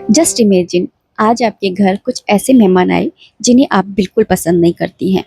Just imagine, आज आपके घर कुछ ऐसे मेहमान आए जिन्हें आप बिल्कुल पसंद नहीं करती हैं।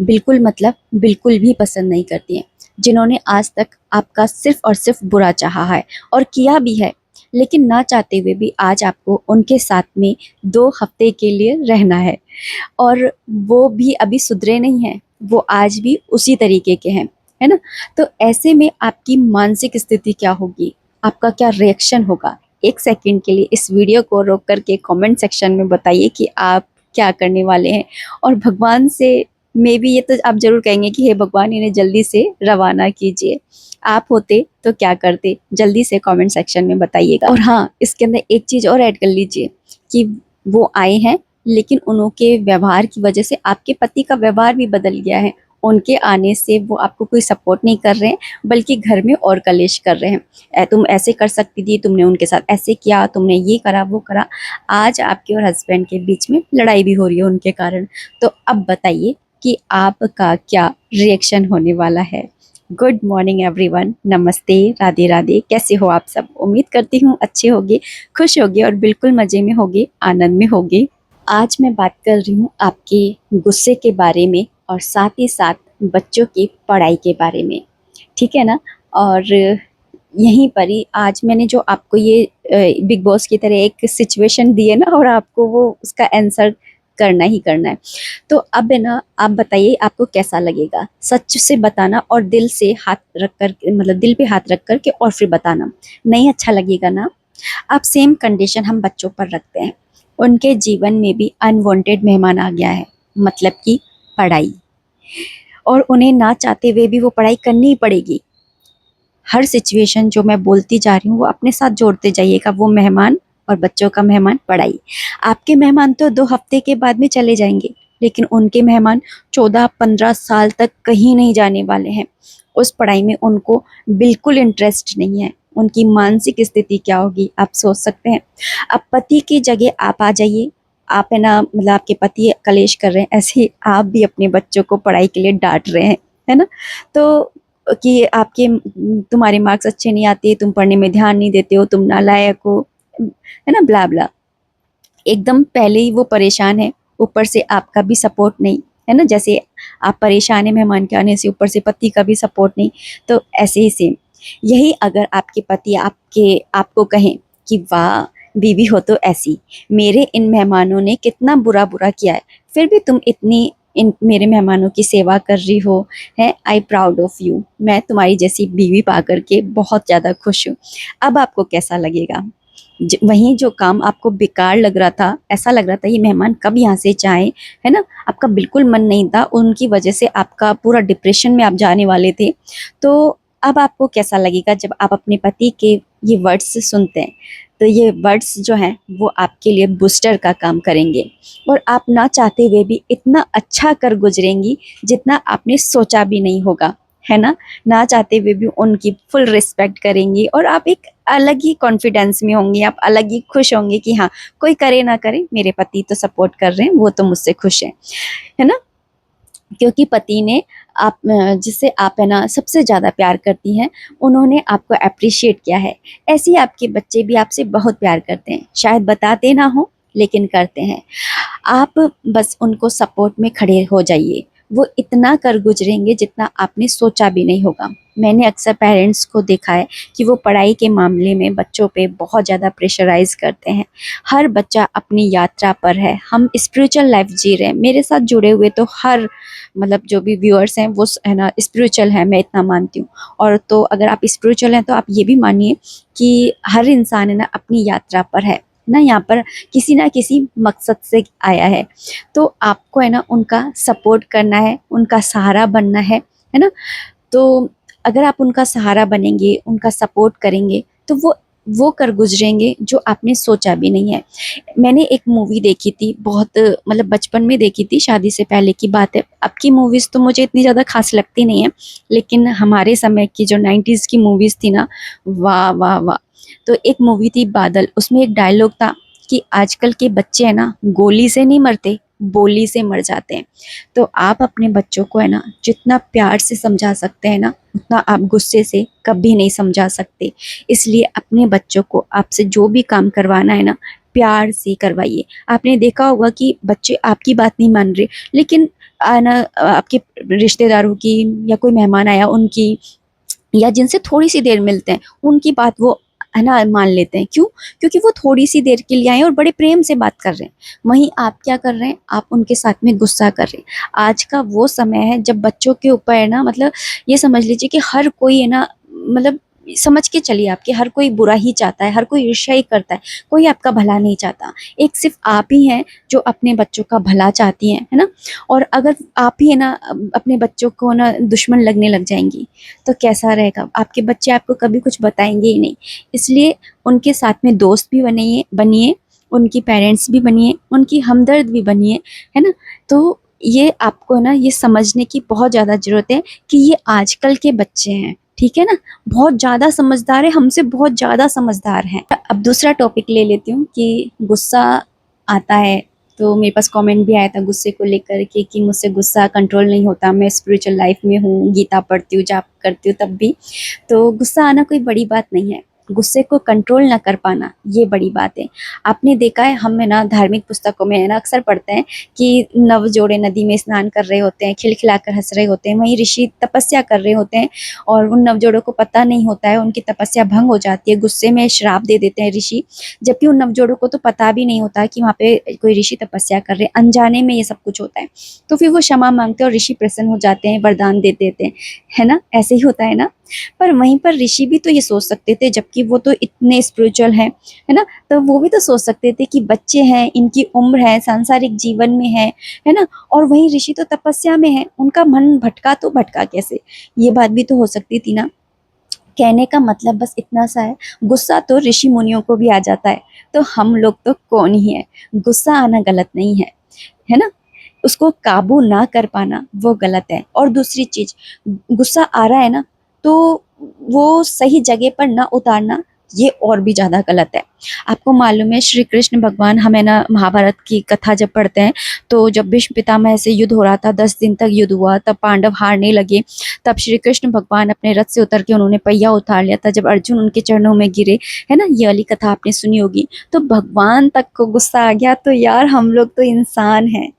बिल्कुल मतलब बिल्कुल भी पसंद नहीं करती हैं। जिन्होंने आज तक आपका सिर्फ और सिर्फ बुरा चाहा है और किया भी है, लेकिन ना चाहते हुए भी आज आपको उनके साथ में 2 हफ्ते के लिए रहना है। और वो भी अभी सुधरे नहीं हैं, वो आज भी उसी तरीके के हैं, है ना? तो ऐसे में आपकी मानसिक स्थिति क्या होगी? आपका क्या रिएक्शन होगा? 1 सेकंड के लिए इस वीडियो को रोक करके कमेंट सेक्शन में बताइए कि आप क्या करने वाले हैं। और भगवान से मे बी ये तो आप ज़रूर कहेंगे कि हे भगवान, इन्हें जल्दी से रवाना कीजिए। आप होते तो क्या करते? जल्दी से कमेंट सेक्शन में बताइएगा। और हाँ, इसके अंदर एक चीज़ और ऐड कर लीजिए कि वो आए हैं, लेकिन उनके व्यवहार की वजह से आपके पति का व्यवहार भी बदल गया है। उनके आने से वो आपको कोई सपोर्ट नहीं कर रहे हैं, बल्कि घर में और कलेश कर रहे हैं। तुम ऐसे कर सकती थी, तुमने उनके साथ ऐसे किया, तुमने ये करा वो करा। आज आपके और हस्बैंड के बीच में लड़ाई भी हो रही है उनके कारण। तो अब बताइए कि आपका क्या रिएक्शन होने वाला है। गुड मॉर्निंग एवरीवन, नमस्ते, राधे राधे। कैसे हो आप सब? उम्मीद करती हूँ अच्छे होगे, खुश होगे और बिल्कुल मज़े में होगे, आनंद में होगे। आज मैं बात कर रही हूँ आपके गुस्से के बारे में और साथ ही साथ बच्चों की पढ़ाई के बारे में। ठीक है ना? और यहीं पर ही आज मैंने जो आपको ये बिग बॉस की तरह एक सिचुएशन दी है ना, और आपको वो उसका आंसर करना ही करना है। तो अब है ना, आप बताइए आपको कैसा लगेगा? सच से बताना और दिल से हाथ रख कर, मतलब दिल पे हाथ रख कर के और फिर बताना। नहीं अच्छा लगेगा ना? अब सेम कंडीशन हम बच्चों पर रखते हैं। उनके जीवन में भी अनवांटेड मेहमान आ गया है, मतलब कि पढ़ाई। और उन्हें ना चाहते हुए भी वो पढ़ाई करनी ही पड़ेगी। हर सिचुएशन जो मैं बोलती जा रही हूँ वो अपने साथ जोड़ते जाइएगा। वो मेहमान और बच्चों का मेहमान पढ़ाई। आपके मेहमान तो 2 हफ्ते के बाद में चले जाएंगे, लेकिन उनके मेहमान 14-15 साल तक कहीं नहीं जाने वाले हैं। उस पढ़ाई में उनको बिल्कुल इंटरेस्ट नहीं है। उनकी मानसिक स्थिति क्या होगी आप सोच सकते हैं? अब पति की जगह आप आ जाइए। आप है ना, मतलब आपके पति कलेश कर रहे हैं, ऐसे ही आप भी अपने बच्चों को पढ़ाई के लिए डांट रहे हैं, है ना? तो कि आपके तुम्हारे मार्क्स अच्छे नहीं आते, तुम पढ़ने में ध्यान नहीं देते हो, तुम नालायक हो, है ना, ब्ला ब्ला। एकदम पहले ही वो परेशान है, ऊपर से आपका भी सपोर्ट नहीं, है ना? जैसे आप परेशान है मेहमान के आने से, ऊपर से पति का भी सपोर्ट नहीं। तो ऐसे ही सेम यही अगर आपके पति आपको कहें कि वाह, बीवी हो तो ऐसी, मेरे इन मेहमानों ने कितना बुरा बुरा किया है, फिर भी तुम इतनी इन मेरे मेहमानों की सेवा कर रही हो, है। I proud of you. मैं तुम्हारी जैसी बीवी पा करके बहुत ज़्यादा खुश हूँ। अब आपको कैसा लगेगा? वहीं जो काम आपको बेकार लग रहा था, ऐसा लग रहा था ये मेहमान कब यहाँ से जाएं, है ना, आपका बिल्कुल मन नहीं था, उनकी वजह से आपका पूरा डिप्रेशन में आप जाने वाले थे। तो अब आपको कैसा लगेगा जब आप अपने पति के ये वर्ड्स सुनते हैं? तो ये वर्ड्स जो हैं वो आपके लिए बूस्टर का काम करेंगे, और आप ना चाहते हुए भी इतना अच्छा कर गुजरेंगी जितना आपने सोचा भी नहीं होगा, है ना? ना चाहते हुए भी उनकी फुल रिस्पेक्ट करेंगी, और आप एक अलग ही कॉन्फिडेंस में होंगी, आप अलग ही खुश होंगे कि हाँ, कोई करे ना करे, मेरे पति तो सपोर्ट कर रहे हैं, वो तो मुझसे खुश हैं, है ना? क्योंकि पति ने जिससे आप है ना सबसे ज़्यादा प्यार करती हैं, उन्होंने आपको अप्रिशिएट किया है। ऐसे ही आपके बच्चे भी आपसे बहुत प्यार करते हैं, शायद बताते ना हो लेकिन करते हैं। आप बस उनको सपोर्ट में खड़े हो जाइए, वो इतना कर गुजरेंगे जितना आपने सोचा भी नहीं होगा। मैंने अक्सर पेरेंट्स को देखा है कि वो पढ़ाई के मामले में बच्चों पे बहुत ज़्यादा प्रेशराइज करते हैं। हर बच्चा अपनी यात्रा पर है, हम स्पिरिचुअल लाइफ जी रहे हैं। मेरे साथ जुड़े हुए तो हर, मतलब जो भी व्यूअर्स हैं वो है ना स्पिरिचुअल है, मैं इतना मानती हूँ। और तो अगर आप स्पिरिचुअल हैं तो आप ये भी मानिए कि हर इंसान है ना अपनी यात्रा पर है ना, यहाँ पर किसी ना किसी मकसद से आया है। तो आपको है ना उनका सपोर्ट करना है, उनका सहारा बनना है ना? तो अगर आप उनका सहारा बनेंगे, उनका सपोर्ट करेंगे, तो वो कर गुजरेंगे जो आपने सोचा भी नहीं है। मैंने एक मूवी देखी थी, बहुत मतलब बचपन में देखी थी, शादी से पहले की बात है। अब की मूवीज़ तो मुझे इतनी ज़्यादा खास लगती नहीं है, लेकिन हमारे समय की जो 90s की मूवीज़ थी ना, वाह वाह वाह! तो एक मूवी थी बादल, उसमें एक डायलॉग था कि आजकल के बच्चे हैं ना गोली से नहीं मरते, बोली से मर जाते हैं। तो आप अपने बच्चों को है ना जितना प्यार से समझा सकते हैं ना, उतना आप गुस्से से कभी नहीं समझा सकते। इसलिए अपने बच्चों को आपसे जो भी काम करवाना है ना, प्यार से करवाइए। आपने देखा होगा कि बच्चे आपकी बात नहीं मान रहे, लेकिन आपके रिश्तेदारों की या कोई मेहमान आया उनकी, या जिनसे थोड़ी सी देर मिलते हैं उनकी बात वो है ना मान लेते हैं। क्यों? क्योंकि वो थोड़ी सी देर के लिए आए और बड़े प्रेम से बात कर रहे हैं। वहीं आप क्या कर रहे हैं, आप उनके साथ में गुस्सा कर रहे हैं। आज का वो समय है जब बच्चों के ऊपर है ना, मतलब ये समझ लीजिए कि हर कोई है ना, मतलब समझ के चलिए आपके, हर कोई बुरा ही चाहता है, हर कोई ईर्ष्या ही करता है, कोई आपका भला नहीं चाहता। एक सिर्फ आप ही हैं जो अपने बच्चों का भला चाहती हैं, है ना। और अगर आप ही है ना अपने बच्चों को ना दुश्मन लगने लग जाएंगी तो कैसा रहेगा? आपके बच्चे आपको कभी कुछ बताएंगे ही नहीं। इसलिए उनके साथ में दोस्त भी बनिए बनिए, उनकी पेरेंट्स भी बनिए, उनकी हमदर्द भी बनिए, है ना। तो ये आपको ना ये समझने की बहुत ज़्यादा ज़रूरत है कि ये आजकल के बच्चे हैं, ठीक है ना, बहुत ज़्यादा समझदार है, हमसे बहुत ज़्यादा समझदार हैं। अब दूसरा टॉपिक ले लेती हूँ कि गुस्सा आता है तो मेरे पास कमेंट भी आया था गुस्से को लेकर के कि मुझसे गुस्सा कंट्रोल नहीं होता, मैं स्पिरिचुअल लाइफ में हूँ, गीता पढ़ती हूँ, जाप करती हूँ, तब भी। तो गुस्सा आना कोई बड़ी बात नहीं है, गुस्से को कंट्रोल ना कर पाना ये बड़ी बात है। आपने देखा है, हम है ना धार्मिक पुस्तकों में है ना अक्सर पढ़ते हैं कि नव जोड़े नदी में स्नान कर रहे होते हैं, खिलखिलाकर हंस रहे होते हैं, वहीं ऋषि तपस्या कर रहे होते हैं और उन नवजोड़ों को पता नहीं होता है, उनकी तपस्या भंग हो जाती है, गुस्से में श्राप दे देते हैं ऋषि। जबकि उन नवजोड़ों को तो पता भी नहीं होता कि वहाँ पे कोई ऋषि तपस्या कर रहे हैं, अनजाने में ये सब कुछ होता है। तो फिर वो क्षमा मांगते हैं और ऋषि प्रसन्न हो जाते हैं, वरदान दे देते हैं, है ना, ऐसे ही होता है ना। पर वहीं पर ऋषि भी तो ये सोच सकते थे, जबकि वो तो इतने स्पिरिचुअल हैं, है ना, तो वो भी तो सोच सकते थे कि बच्चे हैं, इनकी उम्र है, सांसारिक जीवन में है ना, और वहीं ऋषि तो तपस्या में है, उनका मन भटका तो भटका कैसे, ये बात भी तो हो सकती थी ना। कहने का मतलब बस इतना सा है, गुस्सा तो ऋषि मुनियों को भी आ जाता है, तो हम लोग तो कौन ही है। गुस्सा आना गलत नहीं है ना, उसको काबू ना कर पाना वो गलत है। और दूसरी चीज, गुस्सा आ रहा है ना, तो वो सही जगह पर ना उतारना ये और भी ज्यादा गलत है। आपको मालूम है श्री कृष्ण भगवान, हमें ना महाभारत की कथा जब पढ़ते हैं तो जब भीष्म पितामह से युद्ध हो रहा था, 10 दिन तक युद्ध हुआ, तब पांडव हारने लगे, तब श्री कृष्ण भगवान अपने रथ से उतर के उन्होंने पहिया उतार लिया था, जब अर्जुन उनके चरणों में गिरे, है ना, ये वाली कथा आपने सुनी होगी। तो भगवान तक को गुस्सा आ गया, तो यार हम लोग तो इंसान हैं।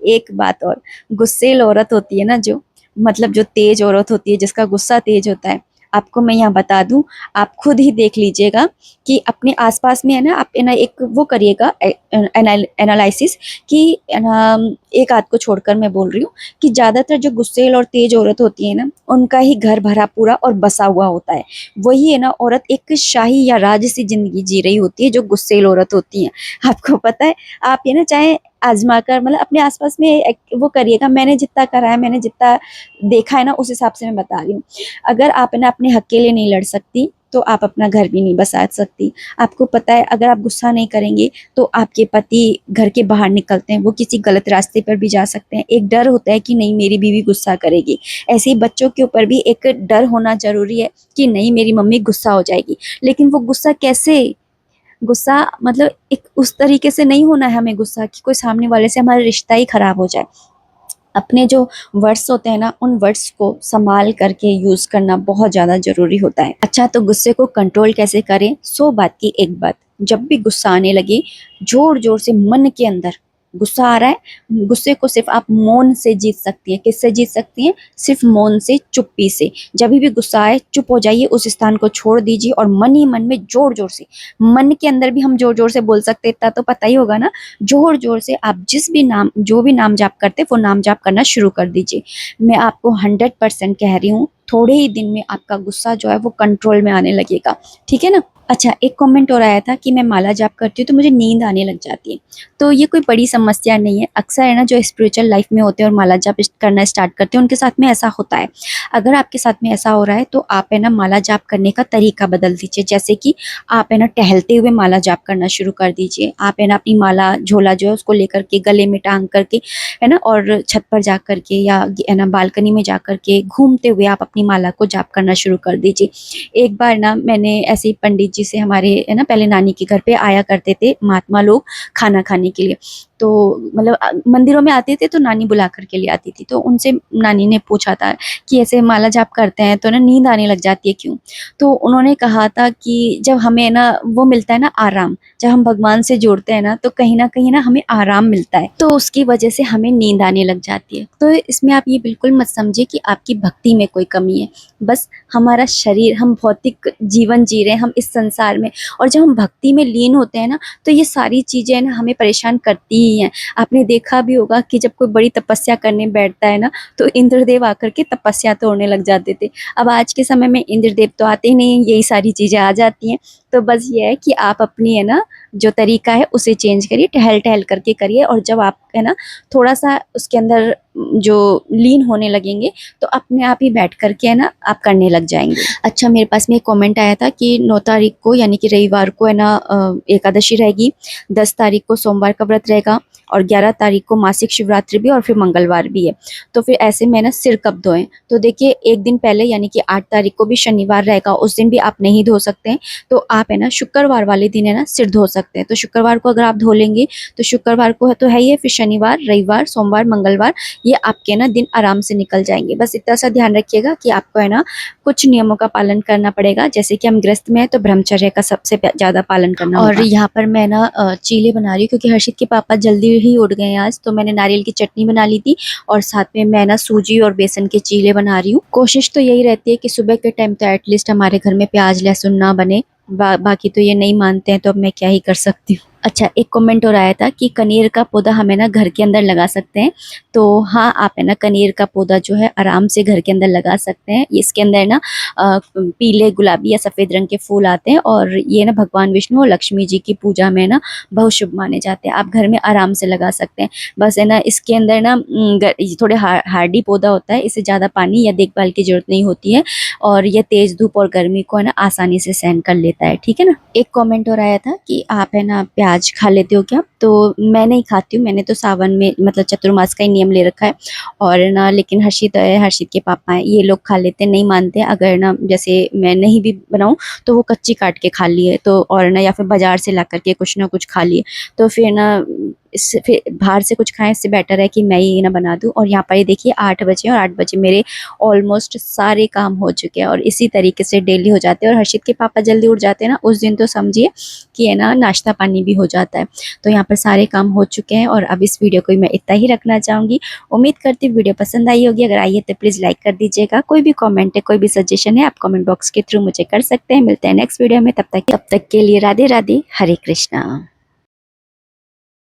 एक बात और, गुस्सेल औरत होती है ना जो, मतलब जो तेज औरत होती है, जिसका गुस्सा तेज होता है, आपको मैं यहाँ बता दूं, आप खुद ही देख लीजिएगा कि अपने आसपास में है ना, आप है ना एक वो करिएगा एनालिसिस कि है ना, एक आध को छोड़कर मैं बोल रही हूँ कि ज्यादातर जो गुस्सेल और तेज औरत होती है ना, उनका ही घर भरा पूरा और बसा हुआ होता है। वही है ना औरत एक शाही या राजसी जिंदगी जी रही होती है जो गुस्सेल औरत होती है। आपको पता है, आप ये ना चाहे आजमा कर मतलब अपने आसपास में वो करिएगा, मैंने जितना करा है, मैंने जितना देखा है ना, उस हिसाब से मैं बता रही हूँ। अगर आप है ना अपने हक के लिए नहीं लड़ सकती तो आप अपना घर भी नहीं बसा सकती। आपको पता है, अगर आप गुस्सा नहीं करेंगे तो आपके पति घर के बाहर निकलते हैं, वो किसी गलत रास्ते पर भी जा सकते हैं। एक डर होता है कि नहीं मेरी बीवी गुस्सा करेगी, ऐसे ही बच्चों के ऊपर भी एक डर होना जरूरी है कि नहीं मेरी मम्मी गुस्सा हो जाएगी। लेकिन वो गुस्सा कैसे, गुस्सा मतलब एक उस तरीके से नहीं होना है हमें गुस्सा कि कोई सामने वाले से हमारा रिश्ता ही खराब हो जाए। अपने जो वर्ड्स होते हैं ना, उन वर्ड्स को संभाल करके यूज करना बहुत ज्यादा जरूरी होता है। अच्छा, तो गुस्से को कंट्रोल कैसे करें? 100 बात की एक बात, जब भी गुस्सा आने लगे, जोर जोर से मन के अंदर, गुस्सा आ रहा है, गुस्से को सिर्फ आप मौन से जीत सकती हैं। किससे जीत सकती हैं? सिर्फ मौन से, चुप्पी से। जब भी गुस्सा आए चुप हो जाइए, उस स्थान को छोड़ दीजिए और मन ही मन में जोर जोर से, मन के अंदर भी हम जोर जोर से बोल सकते हैं, इतना तो पता ही होगा ना, जोर जोर से आप जिस भी नाम, जो भी नाम जाप करते वो नाम जाप करना शुरू कर दीजिए। मैं आपको 100% कह रही हूँ, थोड़े ही दिन में आपका गुस्सा जो है वो कंट्रोल में आने लगेगा, ठीक है ना। अच्छा, एक कमेंट और आया था कि मैं माला जाप करती हूँ तो मुझे नींद आने लग जाती है। तो ये कोई बड़ी समस्या नहीं है, अक्सर है ना जो स्पिरिचुअल लाइफ में होते हैं और माला जाप करना स्टार्ट करते हैं उनके साथ में ऐसा होता है। अगर आपके साथ में ऐसा हो रहा है तो आप है ना माला जाप करने का तरीका बदल दीजिए। जैसे कि आप है ना टहलते हुए माला जाप करना शुरू कर दीजिए। आप है ना अपनी माला झोला जो है उसको लेकर के गले में टांग करके, है ना, और छत पर जा करके या है ना बालकनी में जा करके घूमते हुए आप अपनी माला को जाप करना शुरू कर दीजिए। एक बार ना मैंने ऐसे ही पंडित जिसे हमारे है ना पहले नानी के घर पे आया करते थे महात्मा लोग खाना खाने के लिए। तो मतलब मंदिरों में आते थे तो नानी बुला करके ले आती थी। तो उनसे नानी ने पूछा था कि ऐसे माला जाप करते हैं तो ना नींद आने लग जाती है क्यों? तो उन्होंने कहा था कि जब हमें ना वो मिलता है ना आराम, जब हम भगवान से जुड़ते हैं ना तो कहीं ना हमें आराम मिलता है, तो उसकी वजह से हमें नींद आने लग जाती है। तो इसमें आप ये बिल्कुल मत समझिए कि आपकी भक्ति में कोई कमी है। बस हमारा शरीर, हम भौतिक जीवन जी रहे हैं हम इस संसार में, और जब हम भक्ति में लीन होते हैं ना तो ये सारी चीज़ें ना हमें परेशान करती ही हैं। आपने देखा भी होगा कि जब कोई बड़ी तपस्या करने बैठता है ना तो इंद्रदेव आकर के तपस्या तोड़ने लग जाते थे। अब आज के समय में इंद्रदेव तो आते ही नहीं, यही सारी चीज़ें आ जाती हैं। तो बस ये है कि आप अपनी है ना जो तरीका है उसे चेंज करिए, टहल टहल करके करिए, और जब आप है ना थोड़ा सा उसके अंदर जो लीन होने लगेंगे तो अपने आप ही बैठ करके है ना आप करने लग जाएंगे। अच्छा, मेरे पास में एक कमेंट आया था कि 9 तारीख को यानी कि रविवार को है ना एकादशी रहेगी, 10 तारीख को सोमवार का व्रत रहेगा, और 11 तारीख को मासिक शिवरात्रि भी, और फिर मंगलवार भी है। तो फिर ऐसे में ना सिर कब धोएं? तो देखिए एक दिन पहले यानी कि 8 तारीख को भी शनिवार रहेगा, उस दिन भी आप नहीं धो सकते हैं। तो आप है ना शुक्रवार वाले दिन है ना सिर धो सकते हैं। तो शुक्रवार को अगर आप धो लेंगे तो शुक्रवार को है तो है ही है, फिर शनिवार, रविवार, सोमवार, मंगलवार ये आपके ना दिन आराम से निकल जाएंगे। बस इतना सा ध्यान रखिएगा कि आपको है ना कुछ नियमों का पालन करना पड़ेगा, जैसे कि हम गृहस्थ में है तो ब्रह्मचर्य का सबसे ज्यादा पालन करना होगा। और यहाँ पर मैं ना चीले बना रही हूँ क्योंकि हर्षित के पापा जल्दी ही उठ गए हैं आज, तो मैंने नारियल की चटनी बना ली थी और साथ में मैं ना सूजी और बेसन के चीले बना रही हूँ। कोशिश तो यही रहती है कि सुबह के टाइम तो एटलीस्ट हमारे घर में प्याज लहसुन ना बने, बाकी तो ये नहीं मानते हैं तो अब मैं क्या ही कर सकती हूँ। अच्छा, एक कमेंट और आया था कि कनेर का पौधा हमें ना घर के अंदर लगा सकते हैं। तो हाँ, आप है ना कनेर का पौधा जो है आराम से घर के अंदर लगा सकते हैं। इसके अंदर ना पीले, गुलाबी या सफ़ेद रंग के फूल आते हैं, और ये ना भगवान विष्णु और लक्ष्मी जी की पूजा में ना बहुत शुभ माने जाते हैं। आप घर में आराम से लगा सकते हैं। बस है ना इसके अंदर ना थोड़े हार्डी पौधा होता है, इसे ज़्यादा पानी या देखभाल की जरूरत नहीं होती है, और ये तेज़ धूप और गर्मी को है ना आसानी से सहन कर लेता है। ठीक है ना। एक कमेंट और आया था कि आप है ना प्याज खा लेते हो क्या? तो मैं नहीं खाती हूँ, मैंने तो सावन में मतलब चतुर्मास का ही नियम ले रखा है। और ना लेकिन हर्षित है, हर्षित के पापा हैं, ये लोग खा लेते हैं, नहीं मानते। अगर ना जैसे मैं नहीं भी बनाऊँ तो वो कच्ची काट के खा लिए, तो और ना या फिर बाजार से ला करके कुछ ना कुछ खा लिए। तो फिर ना इससे फिर बाहर से कुछ खाएं, इससे बेटर है कि मैं ही ना बना दूं। और यहाँ पर ये देखिए 8 बजे, और 8 बजे मेरे ऑलमोस्ट सारे काम हो चुके हैं, और इसी तरीके से डेली हो जाते हैं। और हर्षित के पापा जल्दी उठ जाते हैं ना उस दिन, तो समझिए कि है ना नाश्ता पानी भी हो जाता है। तो यहाँ पर सारे काम हो चुके हैं, और अब इस वीडियो को मैं इतना ही रखना चाहूँगी। उम्मीद करती हूँ वीडियो पसंद आई होगी। अगर आई है तो प्लीज़ लाइक कर दीजिएगा। कोई भी कॉमेंट है, कोई भी सजेशन है, आप कॉमेंट बॉक्स के थ्रू मुझे कर सकते हैं। मिलते हैं नेक्स्ट वीडियो में, तब तक के लिए राधे राधे, हरे कृष्णा।